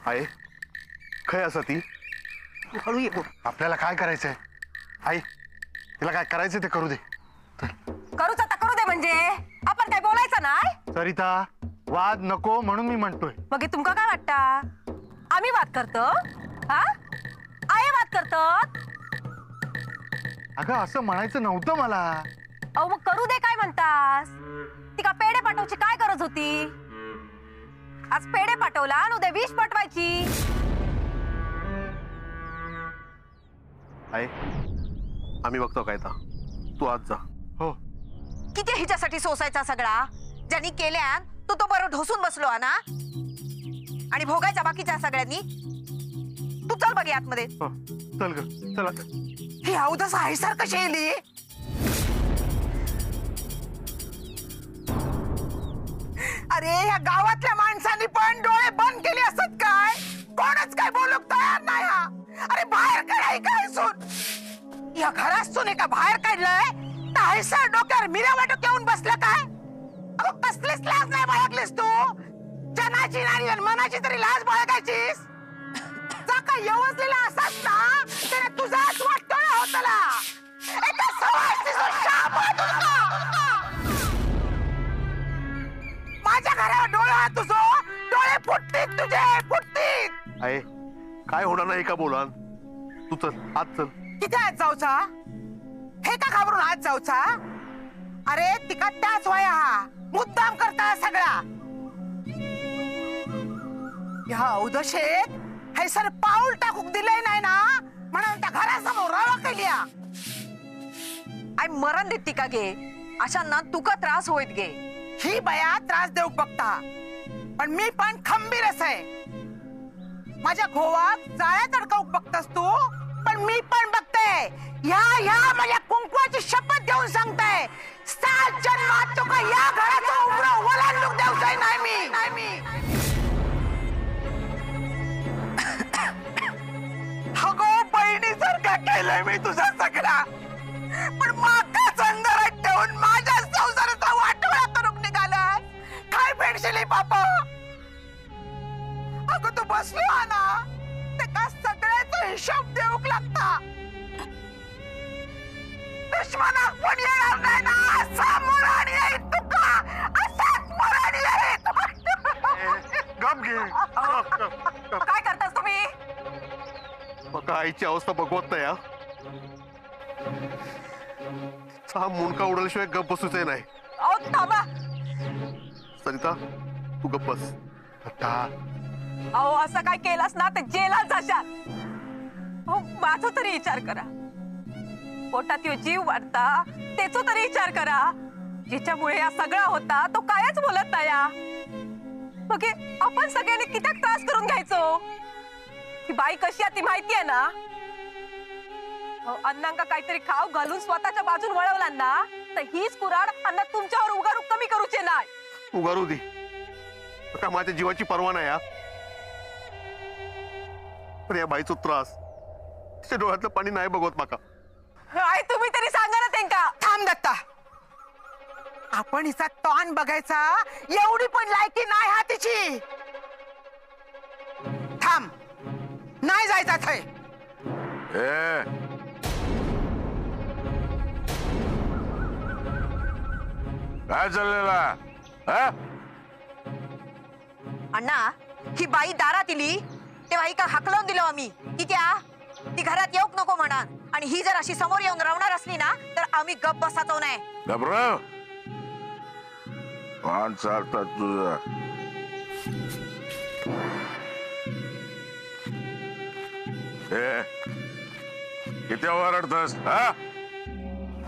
आहे खय असं ती हळू ये बोल. आपल्याला काय करायचंय आई तिला काय करायचं ते करू दे. करूच आता करू दे म्हणजे आपण काय बोलायचं नाही. सरिता वाद नको म्हणून मी म्हणतोय. मग तुमका काय वाटतं आम्ही वाद करतो हा आहे वाद करतो. अगं असं म्हणायचं नव्हतं मला. अहो मग करू दे काय म्हणतास. ती का पेढे पाठवची काय गरज होती. आज पेढे पाठवला आणि उद्या विष पाठवायची. आई आम्ही बघतो काय ता तू आज जा. हो किती हिच्यासाठी सोसायचा सगळा ज्यांनी केल्यान तो बरोबर ढोसून बसलो ना आणि भोगायचा बाकीच्या सगळ्यांनी. तू चल बघ आतमध्ये. हो चल ग चला. ही अवदस आहे सर कशी येली. अरे ह्या गावातल्या माणसांनी पण डोळे बंद केले असत काय. कोणच काय बोलू तयार नाही. अरे बाहेर काढाय काय सून या घरात सून एका बाहेर काढलंय तर हैसर डोक्यावर मिऱ्या वाटत येऊन बसलं काय. अगं कसलीच लाज नाही बाळगलीस तू. जनाची नाही आणि मनाची तरी लाज बाळगायचीस. जा काय व्यवस्थित असत ना त्याने तुझाच वाटतो ना होतला. एका सवासीचं शाप तुझा. माझ्या घरावर डोळा तुझं डोळे फुटतील तुझे फुटतील. आहे काय होणार नाही का बोला. तू चल आज चल. किती आज जाऊचा हे का घाबरून आज जाऊचा. अरे तिका त्याच वया हा मुद्दाम करता सगळा. ह्या औदशेत हे सर पाऊल टाकूक दिलंय नाही ना म्हणून त्या घरासमोर रवा केली. आय मरण देत तिका गे अशांना तुका त्रास होईत गे. ही बया त्रास देऊ बघता पण मी पण खंबीरच आहे. माझ्या घोवाक जाळ्यात अडकवू बघतास तू पण मी पण बघते. ह्या माझ्या कुंकवाची शपथ घेऊन सांगताय 7 जन्मात तुका या घराचं उघडं ओलांडूक देऊचाय नाही मी. अगो बहिणीसारखा केलंय मी तुझा सगळा पण मागाच अंधारात ठेवून माझ्या संसाराचा वाटोळा करून निघाला. काय भेटशील बापा. अगं तू बसलो ना त्या सगळ्याचा हिशोब देऊक लागता. दुश्मनाक पण येणार नाही ना असा मरण येईल तुका. असाच मरण येईल. गप घे काय करतास तुम्ही. बघा आईची अवस्था बघवत नाही. हा मुंडका उडल्याशिवाय गप बसूच नाही. अहो थांबा. सरिता तू गप बस आता. अहो असं काय केलास ना तर जेलात जाशाल. हो माझा तरी विचार करा. पोटात यो जीव वाढता त्याचा तरी विचार करा. ज्याच्यामुळे या सगळा होता तो कायच बोलत नाही. मग आपण सगळ्यांनी किती त्रास करून घ्यायचो. ती बाई कशी आहे ती माहिती आहे ना. अन्नांका काहीतरी खाऊ घालून स्वतःच्या बाजून वळवला ना तर हीच कुराड अन्न तुमच्यावर उगारू कमी करूचे नाही. उगारू दे का माझ्या जीवाची परवा नाही. पण या बाईचा त्रास तिच्या डोळ्यातलं पाणी नाही बघवत माका. आई तुम्ही तरी सांगा ना त्यांका. थांब दत्ता. आपण हिचा तोंड बघायचा एवढी पण लायकी नाही हा तिची. थांब नाही जायचा थे. काय चाललेला. अण्णा ही बाई दारात इली तेव्हा ही का हाकलवून दिलो आम्ही की त्या ती घरात येऊक नको म्हणा. आणि ही जर अशी समोर येऊन राहणार असली ना तर आम्ही गप बसायचो नाही. घबराव पान चालतात तुझा. किती ओरडतस हा.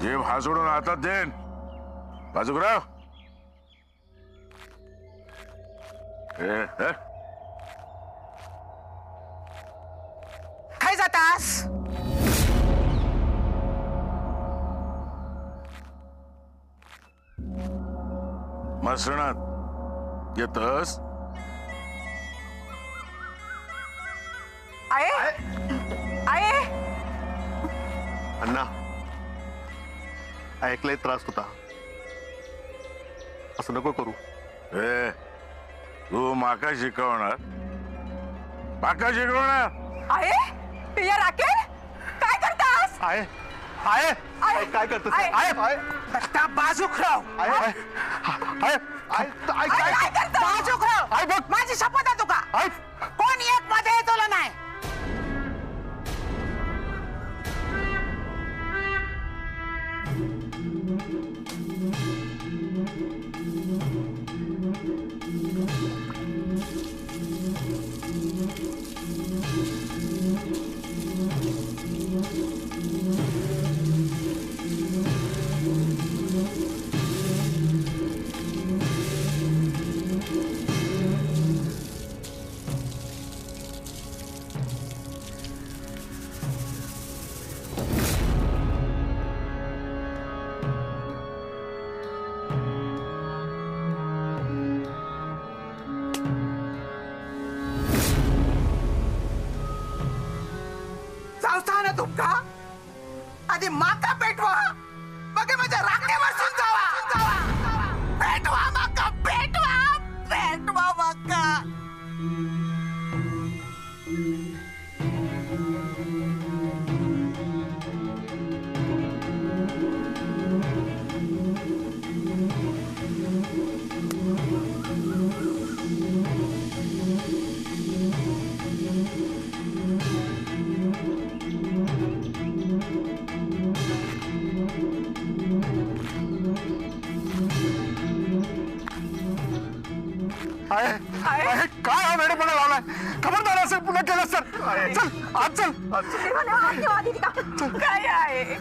जीव हा सोडून हातात देन. बाजूराव काय जातास. मसणात येतस. आहे आहे अण्णा ऐकलंय त्रास होता. असं नको करू. तू माका शिकवणार बाका शिकवणार आहे या राकेल काय करतास? आहे आहे आहे. काय करतोस आहे. आहे आहे दत्ता बाजूखराव आहे आहे आहे आहे काय काय करतो बाजूखराव आहे बघ माझी शपथ आहे तुका आहे कोण एक मध्ये तुला नाही जाऊसा ना तुमका आधी माका पेटवा मग माझ्या राखे बसून जावा पेटवा माका पेटवा पेटवा माका आहे आहे काय हा वेडेपणा लावलाय खबरदार असेल पुन्हा केलं सर चल आज चल काय आहे?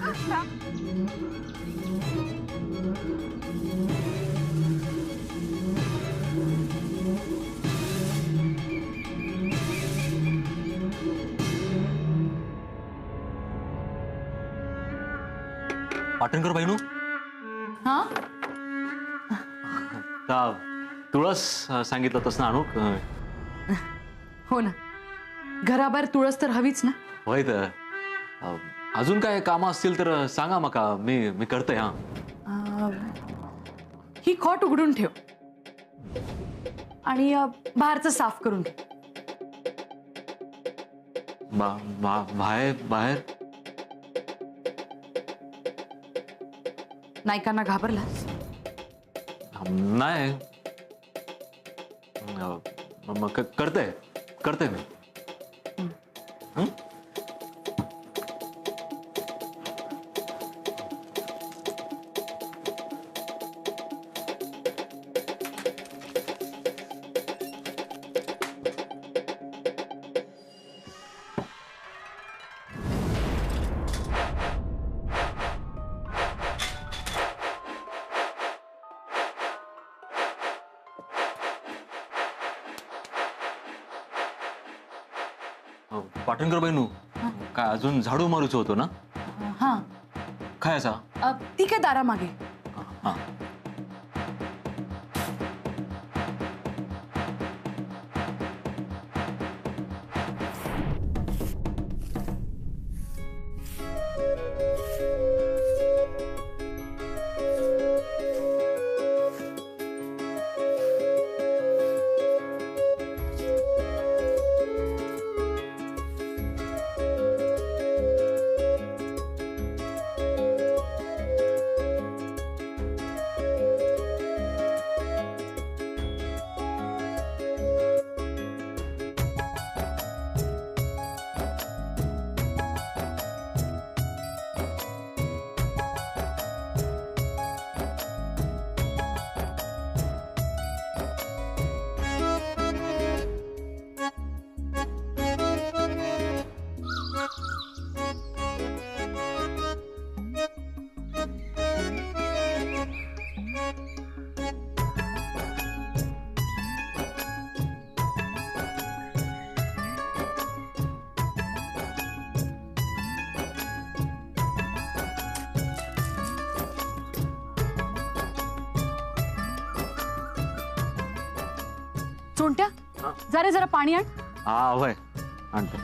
पाटणकर बहिणू हा तुळस सांगितलं तसं आणू हो ना घराबाहेर तुळस तर हवीच ना होय तर अजून काय कामं असतील तर सांगा मका मी करतोय हा ही खोट उघडून ठेव आणि बाहेरचं साफ करून ठेव बाहेर नायकांना घाबरला नाही मग करते मी हं? पाटणकर बहिणू काय अजून झाडू मारूच होतो ना हा काय असा ती काय दारा मागे हा चोंट्या जरा पाणी आण हा होय आणतो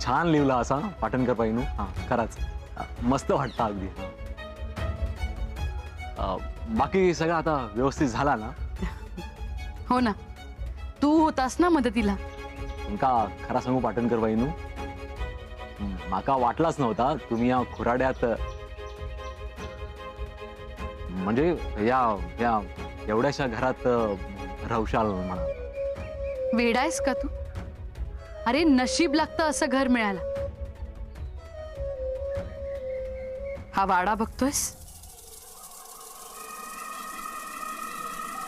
छान लिहिला असा पाटणकर बाईनू. हा खराच मस्त वाटतं अगदी. बाकी सगळं आता व्यवस्थित झाला ना? हो ना, तू होतास ना मदतीला. तुमका खरा सांगू पाटणकर बाईनू, माका वाटलाच नव्हता तुम्ही या खुराड्यात म्हणजे या या एवढ्याशा घरात राहशाल म्हणा. वेडायस का तू? अरे नशीब लागतं असं घर मिळालं. हा वाडा बघतोयस,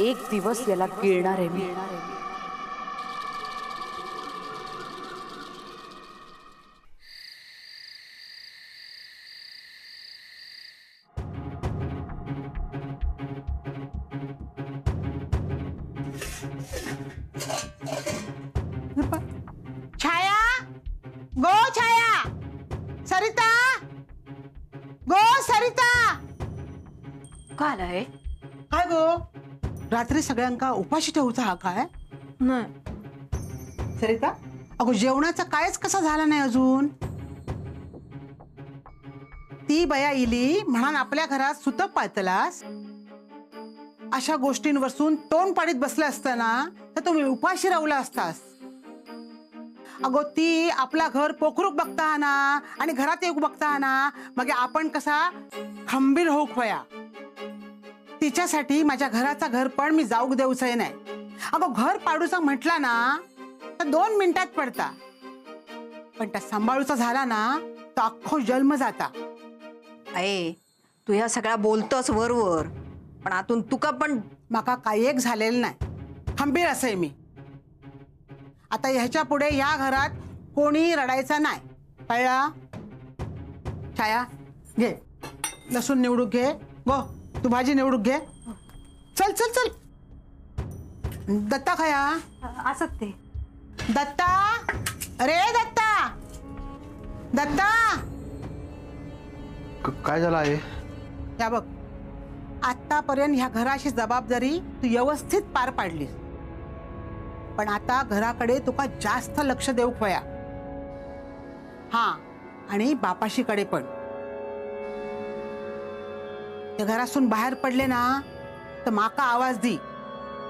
एक दिवस याला गिळणार आहे मी. छाया, गो छाया, सरिता, गो सरिता. काय आलंय? काय गो, रात्री सगळ्यांका उपाशी ठेवचा हा काय? नाही. सरिता, अगो जेवणाचा कायच कसा झाला नाही अजून. ती बया इली म्हणून आपल्या घरात सुतक पाळतलास. अशा गोष्टींवरसून तोंड पाडीत बसला असताना तर तुम्ही उपाशी राहला असतास. अगो ती आपला घर पोखरूक बघता ना आणि घरात येऊ बघता ना, मग आपण कसा खंबीर होऊक वया. तिच्यासाठी माझ्या घराचा घर पण मी जाऊक देऊचंय नाही. अगो घर पाडूचा म्हटला ना तर 2 मिनिटात पडता, पण त्या सांभाळूचा झाला ना तर अख्खो जन्म जाता. अये तू ह्या सगळ्या बोलतोस वरवर, पण आतून तुका पण माका काही एक झालेलं नाही. खंबीर असे मी. आता ह्याच्या पुढे या घरात कोणी रडायचा नाही, कळला? छाया घे, लसूण निवडूक घे. गो तू भाजी निवडूक घे. चल चल चल. दत्ता खाया. असत ते. दत्ता, अरे दत्ता, दत्ता. काय झालं आहे? या बघ, आतापर्यंत ह्या घराची जबाबदारी तू व्यवस्थित पार पाडलीस, पण आता घराकडे तुका जास्त लक्ष देऊ वया. हा, आणि बापाशीकडे पण. त्या घरातून बाहेर पडले ना तर माका आवाज दी,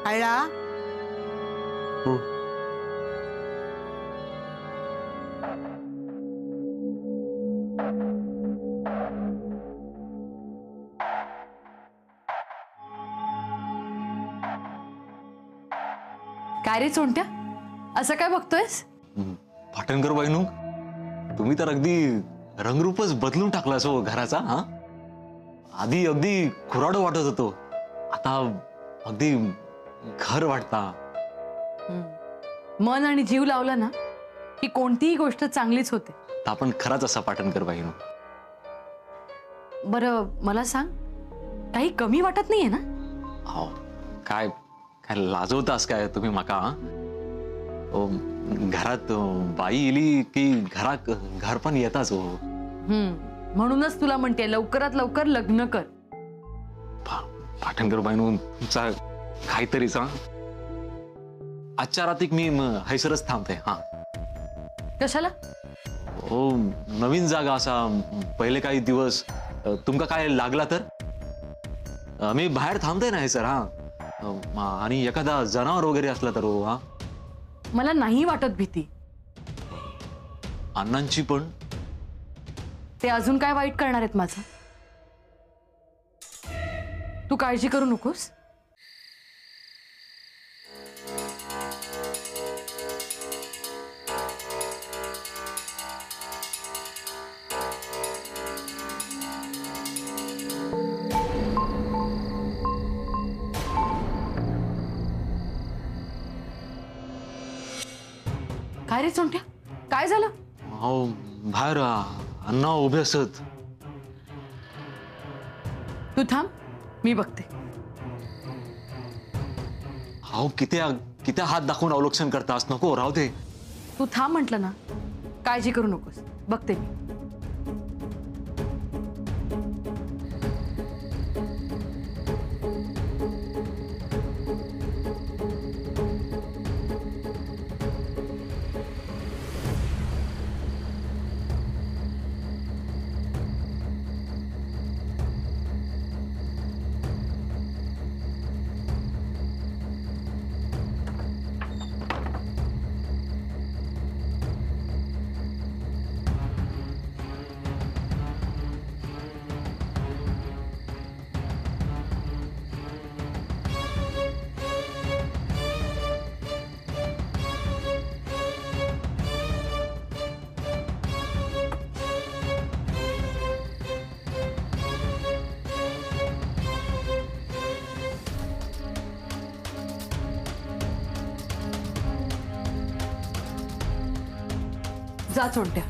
कळला? हो. काय रे चोंट्या, असं काय बघतोयस? पाटणकर बाईनू, तुम्ही तर अगदी रंगरूपच बदलून टाकला सो घराचा. हा, आधी अगदी खुराड वाटत होतो, आता अगदी घर वाटता. मन आणि जीव लावला ना की कोणतीही गोष्ट चांगलीच होते. आपण खराच असा पाटणकर बाईनू. बरं मला सांग, काही कमी वाटत नाहीये ना? हो, काय काय लाजवतास काय तुम्ही माका? घरात बाई इली की घर पण येताच हो. म्हणूनच तुला म्हणते लवकरात लवकर लग्न कर. पाटणकर बाईनू, तुमचा काहीतरी सांग. आजच्या रात्रीक मी हैसरच थांबते. हा, कशाला? हो, नवीन जागा असा. पहिले काही दिवस तुमका काय लागला तर मी बाहेर थांबते ना सर. हा, आणि एखादा जनावर वगैरे असला तर हो. हा, मला नाही वाटत भीती. अण्णांची पण. ते अजून काय वाईट करणार आहेत माझं? तू काळजी करू नकोस. काय रे चोंट्या, काय झालं? हो, बाहेर अण्णा उभे असत. तू थांब, मी बघते. हो, किती हात दाखवून अवलक्षण करतास. नको, राहू दे. तू थांब म्हटलं ना, काळजी करू नकोस, बघते मी. जा चोंट्या.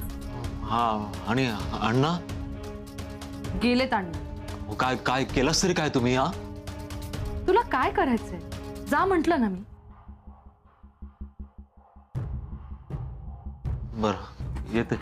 हा आणि अण्णा गेलेत अण्णा. काय काय केलंस तरी काय तुम्ही? हा तुला काय करायचंय? जा म्हंटल ना मी. बर येते.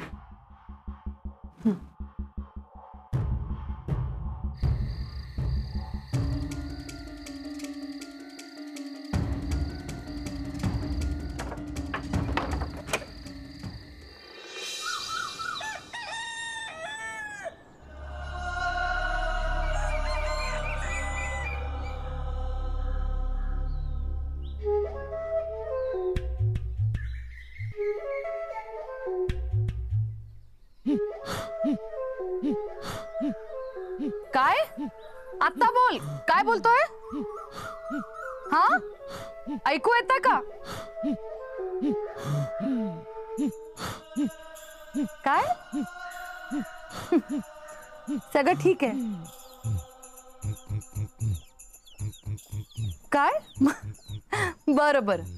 काय? आता बोल, काय बोलतोय? हा, ऐकू येतं का? काय? सगळं ठीक आहे. काय? बरं बरं.